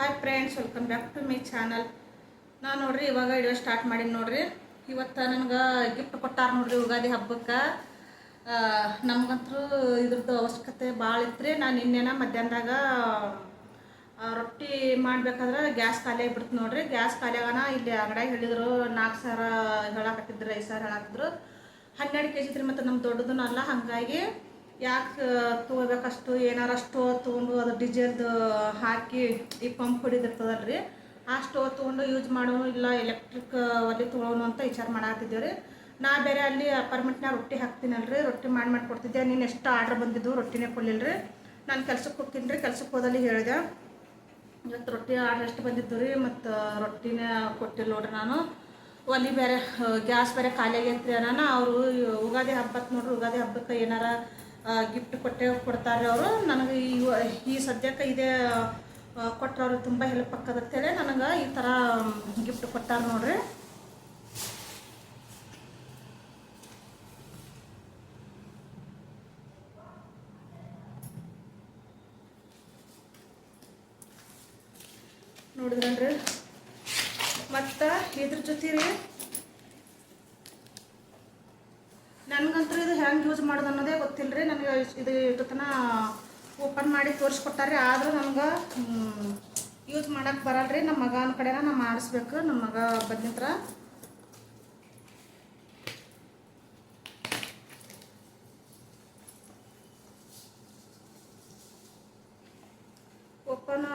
Hi friends, welcome back to my channel. ನಾನು ನೋಡ್ರಿ ಇವಾಗ ವಿಡಿಯೋ ಸ್ಟಾರ್ಟ್ ಮಾಡೀನಿ ನೋಡ್ರಿ. ಇವತ್ತು ನನಗೆ ಗಿಫ್ಟ್ ಕೊಟ್ಟಾರ ನೋಡ್ರಿ ಯುಗಾದಿ ಹಬ್ಬಕ್ಕೆ. ನಮಗಂತೂ ಇದ್ರದ್ದು ಅವಶ್ಯಕತೆ ಭಾಳ ಇತ್ತು. ನಾನು ನಿನ್ನೆನ ಮಧ್ಯಾಹ್ನದಾಗ ರೊಟ್ಟಿ ಮಾಡಬೇಕಾದ್ರೆ ಗ್ಯಾಸ್ ಖಾಲಿ ಆಗಿಬಿಡ್ತು ನೋಡ್ರಿ. ಗ್ಯಾಸ್ ಖಾಲಿ ಆಗೋಣ ಇಲ್ಲಿ ಅಂಗಡಿಯಾಗ ಹೇಳಿದ್ರು 4,000 ಹೇಳಾಕತ್ತಿದ್ರು, 5,000 ಹೇಳಾಕಿದ್ರು. 12 kg ಇದ್ರಿ ಮತ್ತು ನಮ್ಮ ದೊಡ್ಡದೂ ಅಲ್ಲ. ಹಾಗಾಗಿ ಯಾಕೆ ತೊಗೋಬೇಕಷ್ಟು, ಏನಾರು ಸ್ಟೋವ್ ತೊಗೊಂಡು ಅದು ಡೀಸೆಲ್ದು ಹಾಕಿ ಈ ಪಂಪ್ ಹೊಡಿದಿರ್ತದಲ್ರಿ, ಆ ಸ್ಟೋವ್ ತೊಗೊಂಡು ಯೂಸ್ ಮಾಡೋನು ಇಲ್ಲ ಎಲೆಕ್ಟ್ರಿಕ್ ಒಲೆ ತೊಗೊಳೋನು ಅಂತ ವಿಚಾರ ಮಾಡಾಕತ್ತಿದ್ದೇವೆ ರೀ. ನಾ ಬೇರೆ ಅಲ್ಲಿ ಅಪಾರ್ಟ್ಮೆಂಟ್ನಾಗ ರೊಟ್ಟಿ ಹಾಕ್ತೀನಲ್ರಿ, ರೊಟ್ಟಿ ಮಾಡಿಕೊಡ್ತಿದ್ದೆ. ನೀನು ಎಷ್ಟು ಆರ್ಡ್ರ್ ಬಂದಿದ್ದು ರೊಟ್ಟಿನೇ ಕೊಡಲಿಲ್ಲ ರೀ. ನಾನು ಕೆಲ್ಸಕ್ಕೆ ಹೋಗ್ತೀನಿ ರೀ, ಕೆಲ್ಸಕ್ಕೆ ಹೋದಲ್ಲಿ ಹೇಳಿದೆ ಇವತ್ತು ರೊಟ್ಟಿ ಆರ್ಡ್ರ್ ಎಷ್ಟು ಬಂದಿದ್ದು ರೀ, ಮತ್ತು ರೊಟ್ಟಿನೇ ಕೊಟ್ಟಿಲ್ಲ ನೋಡ್ರಿ. ನಾನು ಒಲಿ ಬೇರೆ ಗ್ಯಾಸ್ ಬೇರೆ ಖಾಲಿ ಆಗೈತ್ರಿ ಅಣ್ಣ. ಅವರು ಯುಗಾದಿ ಹಬ್ಬಕ್ಕೆ ನೋಡ್ರಿ, ಯುಗಾದಿ ಹಬ್ಬಕ್ಕೆ ಏನಾರ ಗಿಫ್ಟ್ ಕೊಡ್ತಾರೆ ಅವರು ನನಗೆ. ಈ ಸದ್ಯಕ್ಕೆ ಇದೇ ಕೊಟ್ಟರೆ ಅವ್ರಿಗೆ ತುಂಬ ಹೆಲ್ಪ್ ಆಗ್ತದಂತೇಳಿ ನನಗೆ ಈ ಥರ ಗಿಫ್ಟ್ ಕೊಟ್ಟಾರ ನೋಡ್ರಿ. ನೋಡಿದ್ರಲ್ರಿ, ಮತ್ತು ಇದ್ರ ಜೊತೆ ರೀ ನನಗಂತೂ ಇದು ಹೆಂಗೆ ಯೂಸ್ ಮಾಡೋದು ಅನ್ನೋದೇ ಗೊತ್ತಿಲ್ಲ ರೀ. ನನಗೆ ಇದು ಇಷ್ಟೊತ್ತನ ಓಪನ್ ಮಾಡಿ ತೋರಿಸ್ಕೊಟ್ಟಾರೆ, ಆದರೂ ನನಗೆ ಯೂಸ್ ಮಾಡೋಕ್ಕೆ ಬರಲ್ರಿ. ನಮ್ಮ ಮಗನ ಕಡೆನ ನಾ ಮಾಡಿಸ್ಬೇಕು. ನಮ್ಮ ಮಗ ಬಂದಿತ್ರ ಓಪನ್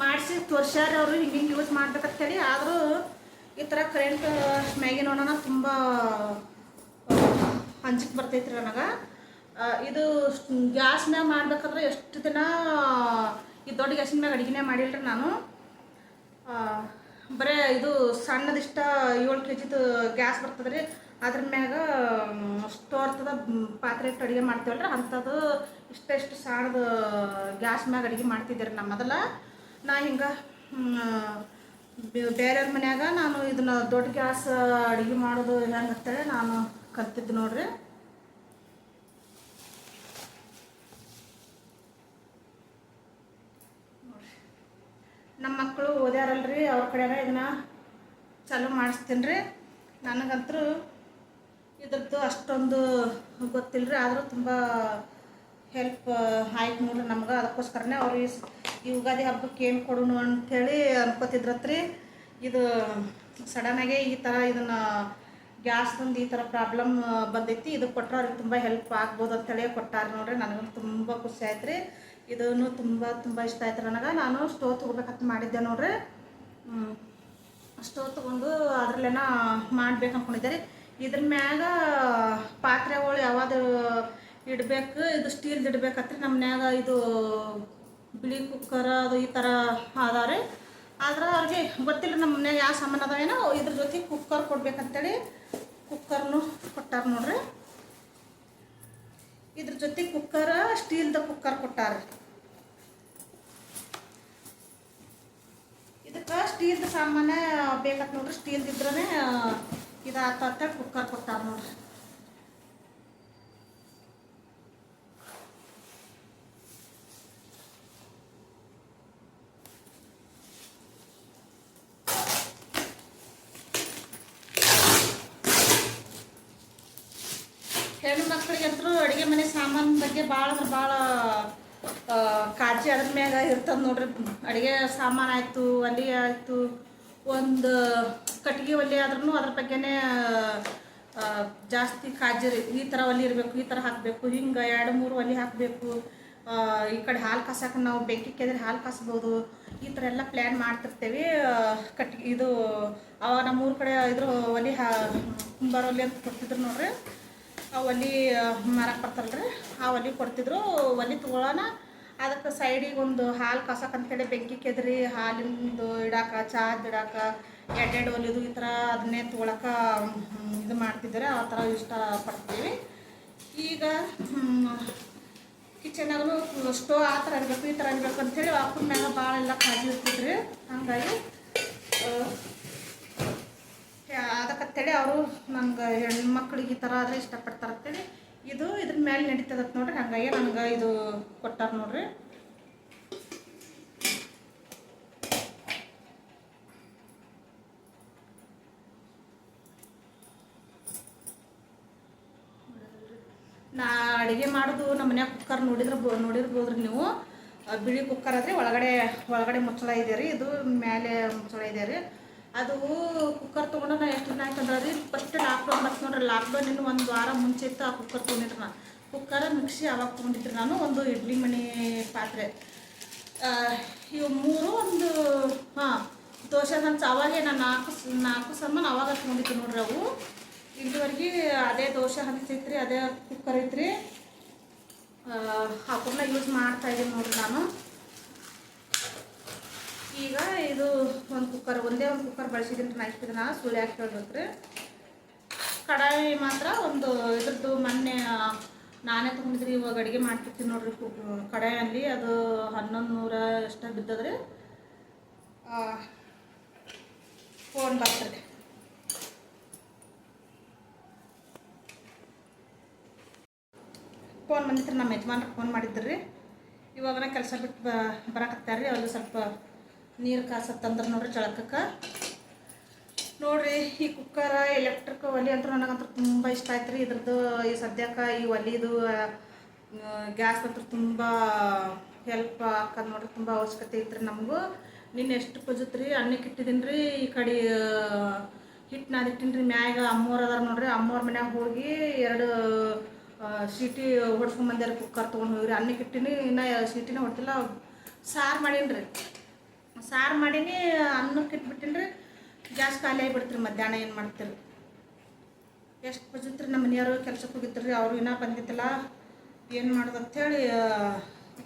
ಮಾಡಿಸಿ ತೋರಿಸ್ಯಾರ ಅವರು ಹಿಂಗೆ ಯೂಸ್ ಮಾಡ್ಬೇಕಂತೇಳಿ. ಆದರೂ ಈ ಥರ ಕರೆಂಟ್ ಮ್ಯಾಗಿನ ನೋಡೋಣ ತುಂಬ ಹಂಚಿಕೆ ಬರ್ತೈತ್ರಿ ನನಗೆ. ಇದು ಗ್ಯಾಸ್ ಮ್ಯಾಗ ಮಾಡ್ಬೇಕಾದ್ರೆ ಎಷ್ಟು ದಿನ ಈ ದೊಡ್ಡ ಗ್ಯಾಸಿನ ಮ್ಯಾಗ ಅಡುಗೆನೇ ಮಾಡಿಲ್ರಿ ನಾನು. ಬರೀ ಇದು ಸಣ್ಣದಿಷ್ಟ 7 kg ಗ್ಯಾಸ್ ಬರ್ತದೆ ರೀ, ಅದ್ರ ಮ್ಯಾಗ ಸ್ಟೋರ್ತದ ಪಾತ್ರೆ ಇಟ್ಟು ಅಡುಗೆ ಮಾಡ್ತೀವಲ್ರಿ, ಅಂಥದ್ದು ಇಷ್ಟು ಸಣ್ಣದು ಗ್ಯಾಸ್ ಮ್ಯಾಗ ಅಡುಗೆ ಮಾಡ್ತಿದ್ದೆ ರೀ ನಮ್ಮ ಮೊದಲ. ನಾ ಹಿಂಗೆ ಬೇರೆಯವ್ರ ಮನ್ಯಾಗ ನಾನು ಇದನ್ನು ದೊಡ್ಡ ಗ್ಯಾಸ್ ಅಡುಗೆ ಮಾಡೋದು ಹೆಂಗೆ ಅಂತೇಳಿ ನಾನು ಕಲ್ತಿದ್ದು ನೋಡ್ರಿ. ನಮ್ಮ ಮಕ್ಕಳು ಓದ್ಯಾರಲ್ರಿ, ಅವ್ರ ಕಡೆಯಾಗ ಇದನ್ನ ಚಾಲೂ ಮಾಡಿಸ್ತೀನಿ ರೀ. ನನಗಂತೂ ಇದ್ರದ್ದು ಅಷ್ಟೊಂದು ಗೊತ್ತಿಲ್ಲ ರೀ, ಆದರೂ ತುಂಬ ಹೆಲ್ಪ್ ಆಯ್ತು ನೋಡ್ರಿ ನಮ್ಗೆ. ಅದಕ್ಕೋಸ್ಕರನೇ ಅವ್ರು ಈ ಯುಗಾದಿ ಹಬ್ಬಕ್ಕೆ ಏನು ಕೊಡೋಣ ಅಂಥೇಳಿ ಅನ್ಕೋತಿದ್ರತ್ರಿ. ಇದು ಸಡನ್ನಾಗೆ ಈ ಥರ ಇದನ್ನು ಗ್ಯಾಸ್ದೊಂದು ಈ ಥರ ಪ್ರಾಬ್ಲಮ್ ಬಂದೈತಿ, ಇದು ಕೊಟ್ಟರೆ ಅವ್ರಿಗೆ ತುಂಬ ಹೆಲ್ಪ್ ಆಗ್ಬೋದು ಅಂತೇಳಿ ಕೊಟ್ಟಾರೆ ನೋಡ್ರಿ. ನನಗೂ ತುಂಬ ಖುಷಿ ಆಯ್ತು ರೀ. ಇದನ್ನು ತುಂಬ ಇಷ್ಟ ಆಯ್ತು ನನಗೆ. ನಾನು ಸ್ಟೋವ್ ತೊಗೋಬೇಕಂತ ಮಾಡಿದ್ದೆ ನೋಡ್ರಿ. ಸ್ಟೋವ್ ತೊಗೊಂಡು ಅದ್ರಲ್ಲೇನ ಮಾಡ್ಬೇಕು ಅಂದ್ಕೊಂಡಿದ್ದೆ ರೀ. ಇದ್ರ ಮ್ಯಾಗ ಪಾತ್ರೆಗಳು ಯಾವುದು ಇಡಬೇಕು, ಇದು ಸ್ಟೀಲ್ದು ಇಡ್ಬೇಕತ್ರಿ. ನಮ್ಮ ಮನ್ಯಾಗ ಇದು ಬಿಳಿ ಕುಕ್ಕರ್ ಅದು ಈ ಥರ ಅದಾವೆ. ಆದ್ರೆ ಅವ್ರಿಗೆ ಗೊತ್ತಿಲ್ಲ ನಮ್ಮ ಮನ್ಯಾಗ ಯಾವ ಸಾಮಾನು ಅದಾವೇನೋ, ಇದ್ರ ಜೊತೆ ಕುಕ್ಕರ್ ಕೊಡ್ಬೇಕಂತೇಳಿ ಕುಕ್ಕರ್ನು ಕೊಟ್ಟಾರ ನೋಡ್ರಿ. ಇದ್ರ ಜೊತೆ ಕುಕ್ಕರ್ ಸ್ಟೀಲ್ದ ಕುಕ್ಕರ್ ಕೊಟ್ಟಾರ. ಇದಕ್ಕೆ ಸ್ಟೀಲ್ದ ಸಾಮಾನ ಬೇಕಂತ ನೋಡ್ರಿ, ಸ್ಟೀಲ್ದ ಇದ್ರೇ ಇದಾತ ಕುಕ್ಕರ್ ಕೊಟ್ಟಾರ ನೋಡ್ರಿ. ಹೆಣ್ಣು ಮಕ್ಕಳಿಗಂತೂ ಅಡುಗೆ ಮನೆ ಸಾಮಾನು ಬಗ್ಗೆ ಭಾಳ ಕಾಳಜಿ ಅದ್ರ ಮ್ಯಾಗ ಇರ್ತದೆ ನೋಡ್ರಿ. ಅಡುಗೆ ಸಾಮಾನು ಆಯಿತು, ಒಲೆ ಆಯಿತು, ಒಂದು ಕಟ್ಟಿಗೆ ಒಲೆ ಆದ್ರೂ ಅದ್ರ ಬಗ್ಗೆನೇ ಜಾಸ್ತಿ ಕಾಳಜಿ ರೀ. ಈ ಥರ ಒಲೆ ಇರಬೇಕು, ಈ ಥರ ಹಾಕಬೇಕು, ಹಿಂಗೆ 2-3 ಒಲೆ ಹಾಕಬೇಕು. ಈ ಕಡೆ ಹಾಲು ಕಾಸಕ್ಕೆ ನಾವು ಬೆಂಕಿ ಕೆದ್ರೆ ಹಾಲು ಕಾಸ್ಬೋದು. ಈ ಥರ ಎಲ್ಲ ಪ್ಲ್ಯಾನ್ ಮಾಡ್ತಿರ್ತೇವೆ. ಇದು ಅವಾಗ ನಮ್ಮೂರ ಕಡೆ ಇದ್ರ ಒಲೆ ಕುಂಬಾರ ಒಲೆ ಅಂತ ಕೊಡ್ತಿದ್ರು ನೋಡ್ರಿ. ಆ ಒಲೆ ಮಾರಕ್ಕೆ ಬರ್ತಾರಲ್ರಿ, ಆ ಒಲೆ ಕೊಡ್ತಿದ್ರು. ಒಲೆ ತೊಗೊಳ್ಳೋಣ, ಅದಕ್ಕೆ ಸೈಡಿಗೆ ಒಂದು ಹಾಲು ಕಾಸಕ್ಕಂತೇಳಿ ಬೆಂಕಿ ಕೆದ್ರಿ ಹಾಲಿಂದು ಇಡಾಕ, ಚಾದ ಇಡಾಕ 2 ಒಲೆದು ಈ ಥರ ಅದನ್ನೇ ತೊಗೊಳಕ್ಕೆ ಇದು ಮಾಡ್ತಿದ್ದಾರೆ. ಆ ಥರ ಇಷ್ಟಪಡ್ತೀವಿ. ಈಗ ಕಿಚನಾಗೂ ಸ್ಟೋವ್ ಆ ಥರ ಇರಬೇಕು, ಈ ಥರ ಇರಬೇಕು ಅಂಥೇಳಿ ವಾಕುನ ಮ್ಯಾಗ ಭಾಳ ಎಲ್ಲ ಕಾಳಜಿ ಇರ್ತಿದ್ರಿ. ಹಾಗಾಗಿ ಅದಕ್ಕಂತೇಳಿ ಅವರು ನಂಗೆ ಹೆಣ್ಮಕ್ಳಿಗೆ ಈ ಥರ ಆದರೆ ಇಷ್ಟಪಡ್ತಾರಂತೇಳಿ ಇದ್ರ ಮೇಲೆ ನಡೀತದತ್ ನೋಡ್ರಿ. ಹಾಗಾಗಿ ನನಗೆ ಇದು ಕೊಟ್ಟಾರ ನೋಡ್ರಿ. ಮಾಡೋದು ನಮ್ಮ ಮನ್ಯಾಗ ಕುಕ್ಕರ್ ನೋಡಿರ್ಬೋದ್ರಿ ನೀವು. ಬಿಳಿ ಕುಕ್ಕರ್ ಆದರೆ ಒಳಗಡೆ ಮುಚ್ಚಳ ಇದೆ ರೀ, ಇದು ಮೇಲೆ ಮುಚ್ಚಳ ಇದೆ ರೀ. ಅದು ಕುಕ್ಕರ್ ತೊಗೊಂಡು ನಾನು ಎಷ್ಟು ದಿನ ಆಯ್ತು ಅಂದ್ರೆ ರೀ, ಫಸ್ಟ್ ಲಾಕ್ಡೌನ್ ಬರ್ತದೆ ನೋಡ್ರಿ. ಲಾಕ್ಡೌನ್ ಇನ್ನು ಒಂದು ವಾರ ಮುಂಚೆ ಇತ್ತು ಆ ಕುಕ್ಕರ್ ತೊಗೊಂಡಿದ್ರು ನಾನು. ಕುಕ್ಕರ್ ಮಿಕ್ಸಿ ಅವಾಗ ತೊಗೊಂಡಿದ್ರಿ ನಾನು. ಒಂದು ಇಡ್ಲಿ ಮಣಿ ಪಾತ್ರೆ, ಇವು 3 ಒಂದು ದೋಸೆ ಹಂಚ ಅವಾಗೇ ನಾನು ನಾಲ್ಕು ಸಾಮಾನು ಅವಾಗ ತೊಗೊಂಡಿದ್ದು ನೋಡ್ರಿ. ಅವು ಇಲ್ಲಿವರೆಗೆ ಅದೇ ದೋಸೆ ಹಂಚೈತ್ರಿ, ಅದೇ ಕುಕ್ಕರ್ ಐತ್ರಿ, ಹಾಕೋಣ ಯೂಸ್ ಮಾಡ್ತಾಯಿದ್ದೀನಿ ನೋಡ್ರಿ ನಾನು. ಈಗ ಇದು ಒಂದೇ ಒಂದು ಕುಕ್ಕರ್ ಬಳಸಿದ್ದೀನಿ ನಾ ಇಷ್ಟು ದಿನ, ಸುಳ್ಳು ಯಾಕೆ ಹೇಳ್ಬೇಕು ರೀ. ಕಡಾಯಿ ಮಾತ್ರ ಒಂದು ಇದ್ರದ್ದು ಮೊನ್ನೆ ನಾನೇ ತೊಗೊಂಡಿದ್ರಿ, ಇವಾಗ ಅಡುಗೆ ಮಾಡ್ತಿರ್ತೀನಿ ನೋಡ್ರಿ ಕಡಾಯಲ್ಲಿ. ಅದು 1100 ಎಷ್ಟ ಬಿದ್ದದ್ರಿ. ಫೋನ್ ಬರ್ತದೆ, ಫೋನ್ ಬಂದಿತ್ತು, ನಮ್ಮ ಯಜಮಾನ್ರಿಗೆ ಫೋನ್ ಮಾಡಿದ್ರಿ. ಇವಾಗ ಕೆಲಸ ಬಿಟ್ಟು ಬರಕತ್ತಾರೆ ರೀ. ಅಲ್ಲಿ ಸ್ವಲ್ಪ ನೀರು ಕಾಸತ್ತಂದ್ರೆ ನೋಡ್ರಿ ಜಳಕಕ್ಕೆ. ನೋಡಿರಿ ಈ ಕುಕ್ಕರ್ ಎಲೆಕ್ಟ್ರಿಕ್ ಒಲೆ ಅಂತೂ ನನಗಂತೂ ತುಂಬ ಇಷ್ಟ ಆಯ್ತು ರೀ. ಇದ್ರದ್ದು ಈ ಸದ್ಯಕ್ಕೆ ಈ ಒಲಿದು ಗ್ಯಾಸ್ ಅಂತೂ ತುಂಬ ಹೆಲ್ಪ್ ಆಕದ್ ನೋಡ್ರಿ, ತುಂಬ ಅವಶ್ಯಕತೆ ಐತ್ರಿ ನಮಗೂ. ನಿನ್ನೆ ಎಷ್ಟು ಪಜುತ್ರಿ ಅನ್ನಕ್ಕೆ ಇಟ್ಟಿದ್ದೀನಿ ರೀ. ಈ ಕಡೆ ಹಿಟ್ಟು ನಾದಿಟ್ಟಿನಿ ರೀ. ಮ್ಯಾಗ ಅಮ್ಮೋರು ಅದಾರ ನೋಡ್ರಿ, ಅಮ್ಮೋರ ಮನ್ಯಾಗ ಹೋಗಿ 2 ಸೀಟಿ ಹೊಡ್ಸ್ಕೊಂಬಂದ್ಯಾರ. ಕುಕ್ಕರ್ ತೊಗೊಂಡು ಹೋಗ್ರಿ. ಅನ್ನಕ್ಕೆ ಇಟ್ಟಿನಿ, ಇನ್ನೂ ಸೀಟಿನೇ ಹೊಡ್ತಿಲ್ಲ. ಸಾರು ಮಾಡೀನಿ ರೀ, ಸಾರು ಮಾಡೀನಿ, ಅನ್ನಕ್ಕೆ ಇಟ್ಬಿಟ್ಟಿನಿ ರೀ. ಗ್ಯಾಸ್ ಖಾಲಿ ಆಗಿಬಿಡ್ತೀರಿ. ಮಧ್ಯಾಹ್ನ ಏನು ಮಾಡ್ತೀರಿ? ಎಷ್ಟು ಪಜುತ್ರಿ ನಮ್ಮ ಮನೆಯವರು ಕೆಲ್ಸಕ್ಕೆ ಹೋಗಿದ್ರಿ, ಅವರು ಇನ್ನೂ ಬಂದಿದ್ದಿಲ್ಲ. ಏನು ಮಾಡೋದು ಅಂಥೇಳಿ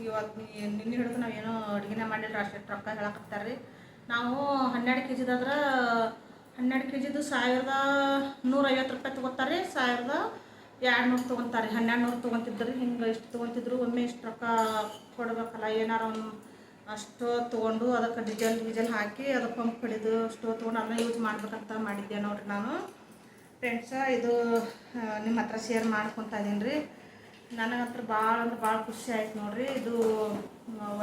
ಇವತ್ತು ನಿನ್ನೆ ಹಿಡಿದು ನಾವೇನೋ ಅಡುಗೆನೇ ಮಾಡಿಲ್ಲ. ಅಷ್ಟು ರೊಕ್ಕ ಹೇಳಕತ್ತಾರೆ ರೀ. ನಾವು 12 kg ಆದ್ರೆ 12 kgದು 1150 ರೂಪಾಯಿ ತೊಗೋತಾರೆ ರೀ. 1200 ತೊಗೊತಾರೆ. 1200 ತೊಗೊತಿದ್ರು. ಹಿಂಗೆ ಇಷ್ಟು ತೊಗೊತಿದ್ರು. ಒಮ್ಮೆ ಇಷ್ಟು ರೊಕ್ಕ ಕೊಡ್ಬೇಕಲ್ಲ, ಏನಾರು ಒಂದು ಅಷ್ಟು ತೊಗೊಂಡು ಅದಕ್ಕೆ ಡೀಸೆಲ್ ಹಾಕಿ ಅದು ಪಂಪ್ ಹಿಡಿದು ಸ್ಟೋವ್ ತೊಗೊಂಡು ಅದನ್ನ ಯೂಸ್ ಮಾಡ್ಬೇಕಂತ ಮಾಡಿದ್ದೆ ನೋಡ್ರಿ ನಾನು. ಫ್ರೆಂಡ್ಸ, ಇದು ನಿಮ್ಮ ಹತ್ರ ಶೇರ್ ಮಾಡ್ಕೊತಾ ಇದ್ದೀನಿ ರೀ. ನನಗಂತೂ ಭಾಳ ಅಂದ್ರೆ ಭಾಳ ಖುಷಿ ಆಯ್ತು ನೋಡಿರಿ. ಇದು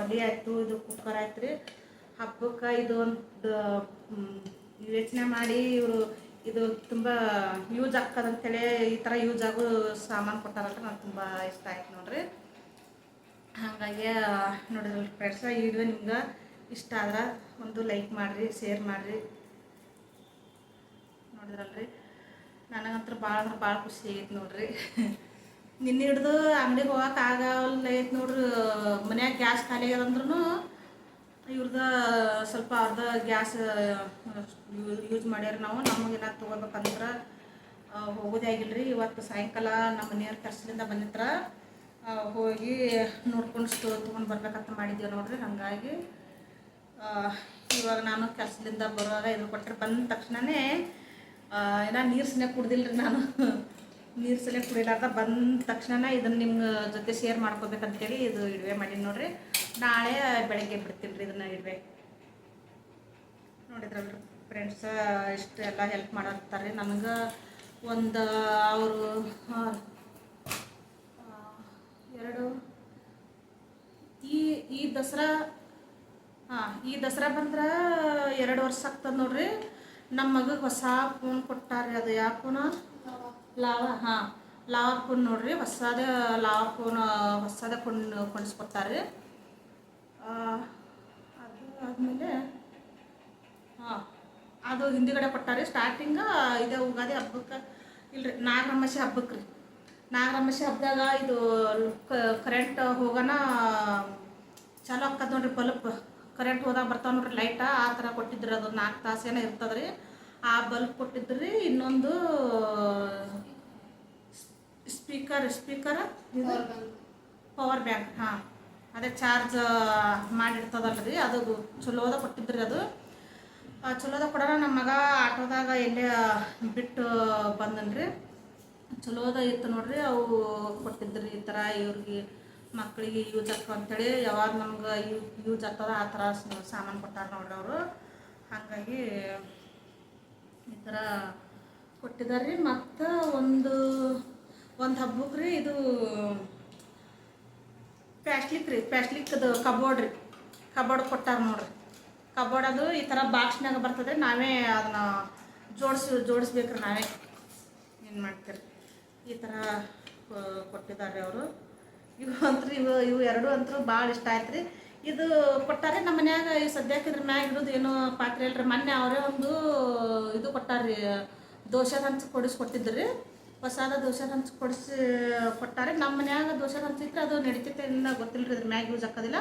ಒಲೆ ಆಯಿತು, ಇದು ಕುಕ್ಕರ್ ಆಯ್ತು ರೀ. ಹಬ್ಬಕ್ಕೆ ಇದು ಒಂದು ಯೋಚನೆ ಮಾಡಿ ಇವರು ಇದು ತುಂಬ ಯೂಸ್ ಆಗ್ತದಂತೇಳಿ ಈ ಥರ ಯೂಸ್ ಆಗೋ ಸಾಮಾನು ಕೊಟ್ಟಾರಂತ ನನಗೆ ತುಂಬ ಇಷ್ಟ ಆಯ್ತು ನೋಡಿರಿ. ಹಾಗಾಗಿ ನೋಡಿದ್ರಲ್ಲ ಫ್ರೆಂಡ್ಸ, ಈ ವಿಡಿಯೋ ನಿಮ್ಗೆ ಇಷ್ಟ ಆದ್ರೆ ಒಂದು ಲೈಕ್ ಮಾಡಿರಿ, ಶೇರ್ ಮಾಡಿರಿ. ನೋಡಿದ್ರಲ್ರಿ, ನನಗಂತೂ ಭಾಳ ಅಂದ್ರೆ ಭಾಳ ಖುಷಿ ಆಗೈತೆ ನೋಡ್ರಿ. ನಿನ್ನೆ ಹಿಡ್ದು ಅಂಗಡಿಗೆ ಹೋಗಕ್ಕೆ ಆಗಲ್ಲ ಐತೆ ನೋಡ್ರಿ. ಮನ್ಯಾಗ ಗ್ಯಾಸ್ ಖಾಲಿ ಆಗ್ಯದಂದ್ರೂ ಇವ್ರದ್ದು ಸ್ವಲ್ಪ ಅರ್ಧ ಗ್ಯಾಸ್ ಯೂಸ್ ಮಾಡ್ಯಾರ. ನಮಗೇನ ತೊಗೋಬೇಕಂದ್ರೆ ಹೋಗೋದೇ ಆಗಿಲ್ಲ ರೀ. ಇವತ್ತು ಸಾಯಂಕಾಲ ನಮ್ಮ ಮನೆಯವ್ರ ಕೆಲಸದಿಂದ ಬಂದಿತ್ರ, ಹೋಗಿ ನೋಡ್ಕೊಂಡು ಸ್ಟೋವ್ ತೊಗೊಂಡು ಬರ್ಬೇಕಂತ ಮಾಡಿದ್ದೀವಿ ನೋಡ್ರಿ. ಹಾಗಾಗಿ ಇವಾಗ ನಾನು ಕೆಲಸದಿಂದ ಬರುವಾಗ ಇದು ಕೊಟ್ಟರೆ ಬಂದ ತಕ್ಷಣವೇ ಏನೋ ನೀರು ಸನೇ ಕುಡ್ದಿಲ್ಲ ರೀ ನಾನು. ನೀರು ಸನೇ ಕುಡಿಲಾರ್ದ ಬಂದ ತಕ್ಷಣ ಇದನ್ನು ನಿಮ್ಮ ಜೊತೆ ಶೇರ್ ಮಾಡ್ಕೋಬೇಕಂತೇಳಿ ಇದು ಇಡುವೆ ಮಾಡೀನಿ ನೋಡ್ರಿ. ನಾಳೆ ಬೆಳಗ್ಗೆ ಬಿಡ್ತೀನಿ ರೀ ಇದನ್ನು ಇಡುವೆ. ನೋಡಿದ್ರಲ್ರಿ ಫ್ರೆಂಡ್ಸ, ಇಷ್ಟು ಎಲ್ಲ ಹೆಲ್ಪ್ ಮಾಡಿರ್ತಾರೆ ರೀ ನನಗೆ. ಒಂದು ಅವರು 2 ಈ ದಸರಾ ಈ ದಸರಾ ಬಂದ್ರೆ 2 ವರ್ಷ ಆಗ್ತದೆ ನೋಡ್ರಿ. ನಮ್ಮ ಮಗಗೆ ಹೊಸ ಫೋನ್ ಕೊಟ್ಟಾರ್ರಿ. ಅದು ಯಾವ ಫೋನು? ಲಾವಾ ಫೋನ್ ನೋಡ್ರಿ. ಲಾವಾ ಫೋನ್ ಹೊಸದೇ ಕೊಂಡಿಸ್ಕೊಡ್ತಾರೆ. ಅದು ಆದಮೇಲೆ ಅದು ಹಿಂದಿಗಡೆ ಕೊಟ್ಟಾರೆ. ಸ್ಟಾರ್ಟಿಂಗ ಇದೇ ಯುಗಾದಿ ಹಬ್ಬಕ್ಕೆ ಇಲ್ರಿ, ನಾಗರಮಸೆ ಹಬ್ಬಕ್ಕೆ ರೀ. ನಾಗರಮಸೆ ಹಬ್ಬದಾಗ ಇದು ಕರೆಂಟ್ ಹೋಗೋಣ ಚಾಲು ಆಕ್ಕದ ನೋಡ್ರಿ. ಬಲ್ಪ್ ಕರೆಂಟ್ ಹೋದಾಗ ಬರ್ತಾವೆ ನೋಡ್ರಿ ಲೈಟ, ಆ ಥರ ಕೊಟ್ಟಿದ್ರಿ. ಅದು 4 ತಾಸು ಏನೋ ಇರ್ತದೆ ರೀ. ಆ ಬಲ್ಪ್ ಕೊಟ್ಟಿದ್ರಿ. ಇನ್ನೊಂದು ಸ್ಪೀಕರ್ ಇದು ಪವರ್ ಬ್ಯಾಂಕ್, ಅದೇ ಚಾರ್ಜ್ ಮಾಡಿರ್ತದಲ್ರಿ, ಅದು ಚಲೋದ ಕೊಟ್ಟಿದ್ರಿ. ಅದು ಚಲೋದ ಕೊಡೋಣ. ನಮ್ಮ ಮಗ ಆಟೋದಾಗ ಎಲ್ಲೇ ಬಿಟ್ಟು ಬಂದನ್ರಿ. ಚಲೋದ ಇತ್ತು ನೋಡ್ರಿ. ಅವು ಕೊಟ್ಟಿದ್ರಿ. ಈ ಥರ ಇವ್ರಿಗೆ ಮಕ್ಕಳಿಗೆ ಯೂಸ್ ಆಗ್ತವೆ ಅಂಥೇಳಿ, ಯಾವಾಗ ನಮ್ಗೆ ಯೂಸ್ ಆಗ್ತದೆ ಆ ಥರ ಸಾಮಾನು ಕೊಟ್ಟಾರೆ ನೋಡ್ರಿ ಅವರು. ಹಾಗಾಗಿ ಈ ಥರ ಕೊಟ್ಟಿದ್ದಾರೆ ರೀ. ಮತ್ತು ಒಂದು ಹಬ್ಬಕ್ಕೆ ರೀ ಇದು ಪ್ಯಾಸ್ಲಿಕ್ದು ಕಬೋರ್ಡ್ ಕೊಟ್ಟಾರ ನೋಡ್ರಿ. ಕಬೋರ್ಡ್ ಅದು ಈ ಥರ ಬಾಕ್ಸ್ನಾಗ ಬರ್ತದೆ. ನಾವೇ ಅದನ್ನ ಜೋಡಿಸ್ಬೇಕ್ರಿ. ನಾವೇ ಏನು ಮಾಡ್ತೀರಿ, ಈ ಥರ ಕೊಟ್ಟಿದ್ದಾರೆ ಅವರು. ಇವು ಎರಡು ಅಂತೂ ಭಾಳ ಇಷ್ಟ ಆಯ್ತು ರೀ. ಇದು ಕೊಟ್ಟಾರೆ ನಮ್ಮ ಮನ್ಯಾಗ ಈ ಸದ್ಯಕ್ಕೆ ಇದ್ರ ಮ್ಯಾಗ ಇರೋದು ಏನೋ ಪಾತ್ರೆ ಇಲ್ರಿ. ಮೊನ್ನೆ ಅವರೇ ಒಂದು ಇದು ಕೊಟ್ಟಾರ್ರಿ, ದೋಸೆ ಹಂಚು ಕೊಟ್ಟಿದ್ರು ರೀ. ಹೊಸಾದ ದೋಸೆ ಹಂಚು ಕೊಟ್ಟಾರೆ. ನಮ್ಮ ಮನ್ಯಾಗ ದೋಸೆ ಹಂಚಿದ್ರೆ ಅದು ನಡಿತೈತೆ ಇಲ್ಲ ಗೊತ್ತಿಲ್ಲ ರೀ, ಇದ್ರ ಮ್ಯಾಗ ಯೂಸ್ ಹಾಕೋದಿಲ್ಲ.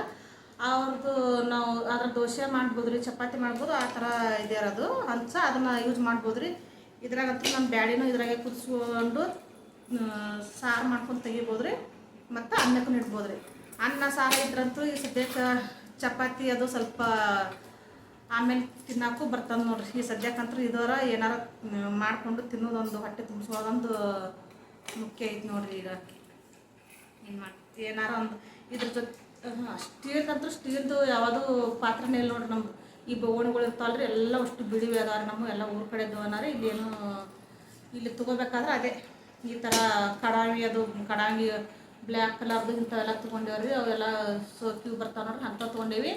ಅವ್ರದ್ದು ನಾವು ಅದ್ರ ದೋಸೆ ಮಾಡ್ಬೋದು ರೀ, ಚಪಾತಿ ಮಾಡ್ಬೋದು, ಆ ಥರ ಇದೆ ಅದು ಹಂಚ, ಅದನ್ನು ಯೂಸ್ ಮಾಡ್ಬೋದು ರೀ. ಇದ್ರಾಗಂತೂ ನಮ್ಮ ಬ್ಯಾಡಿನೂ ಇದ್ರಾಗೆ ಕುದಿಸ್ಕೊಂಡು ಸಾರು ಮಾಡ್ಕೊಂಡು ತೆಗಿಬೋದು ರೀ, ಮತ್ತು ಅನ್ನಕ್ಕೂ ಇಡ್ಬೋದು ರೀ. ಅನ್ನ ಸಾರು ಇದ್ರಂತೂ ಈ ಸದ್ಯಕ್ಕೆ ಚಪಾತಿ ಅದು ಸ್ವಲ್ಪ ಆಮೇಲೆ ತಿನ್ನೋಕ್ಕೂ ಬರ್ತದೆ ನೋಡ್ರಿ. ಈ ಸದ್ಯಕ್ಕಂತೂ ಇದರ ಏನಾರ ಮಾಡಿಕೊಂಡು ತಿನ್ನೋದೊಂದು ಹೊಟ್ಟೆ ತುಂಬಿಸೋದೊಂದು ಮುಖ್ಯ ಐತಿ ನೋಡ್ರಿ. ಈಗ ಏನು ಮಾಡ್ತೀವಿ ಏನಾರ ಒಂದು ಇದ್ರ ಜೊತೆ ಸ್ಟೀಲ್ದಂತೂ ಸ್ಟೀಲ್ದು ಯಾವುದು ಪಾತ್ರೆನೇ ಇಲ್ಲ ನೋಡ್ರಿ. ನಮ್ದು ಈ ಬೊಗಣಿಗಳು ಇರ್ತಾವಲ್ರಿ ಎಲ್ಲ ಅಷ್ಟು ಬಿಡಿವೆ ಅದಾವೆ ನಮ್ಮ ಎಲ್ಲ ಊರ ಕಡೆದು ಅನ್ನಾರೆ. ಇಲ್ಲೇನು ಇಲ್ಲಿ ತೊಗೋಬೇಕಾದ್ರೆ ಅದೇ ಈ ಥರ ಕಡಾಯಿ ಬ್ಲ್ಯಾಕ್ ಕಲರ್ದು ಇಂಥವೆಲ್ಲ ತೊಗೊಂಡೇವ್ರಿ. ಅವೆಲ್ಲ ಕ್ಯೂ ಬರ್ತಾವೆ ನೋಡ್ರಿ, ಅಂಥ ತೊಗೊಂಡೇವಿ.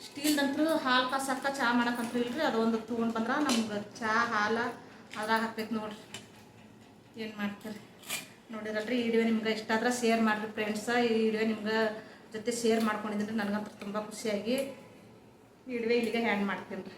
ಸ್ಟೀಲ್ದಂತೂ ಹಾಲು ಕಾಸಕ್ಕ ಚಹಾ ಮಾಡೋಕ್ಕಂತೂ ಇಲ್ರಿ, ಅದೊಂದು ತೊಗೊಂಡು ಬಂದ್ರೆ ನಮ್ಗೆ ಚಹಾ ಹಾಲು ಅದ್ರಾಗ ಹಾಕ್ಬೇಕು ನೋಡ್ರಿ. ಏನು ಮಾಡ್ತೀರಿ ನೋಡಿರಲ್ರಿ. ಈ ವಿಡಿಯೋ ನಿಮ್ಗೆ ಇಷ್ಟ ಆದ್ರೆ ಶೇರ್ ಮಾಡಿರಿ ಫ್ರೆಂಡ್ಸ. ಈ ವಿಡಿಯೋ ನಿಮ್ಗೆ ಜೊತೆ ಶೇರ್ ಮಾಡ್ಕೊಂಡಿದ್ದೀನಿ, ನನಗಂತೂ ತುಂಬ ಖುಷಿಯಾಗಿ ಈ ವಿಡಿಯೋ ಇಲ್ಲಿಗೆ ಹ್ಯಾಂಡ್ ಮಾಡ್ತೀನಿ ರೀ.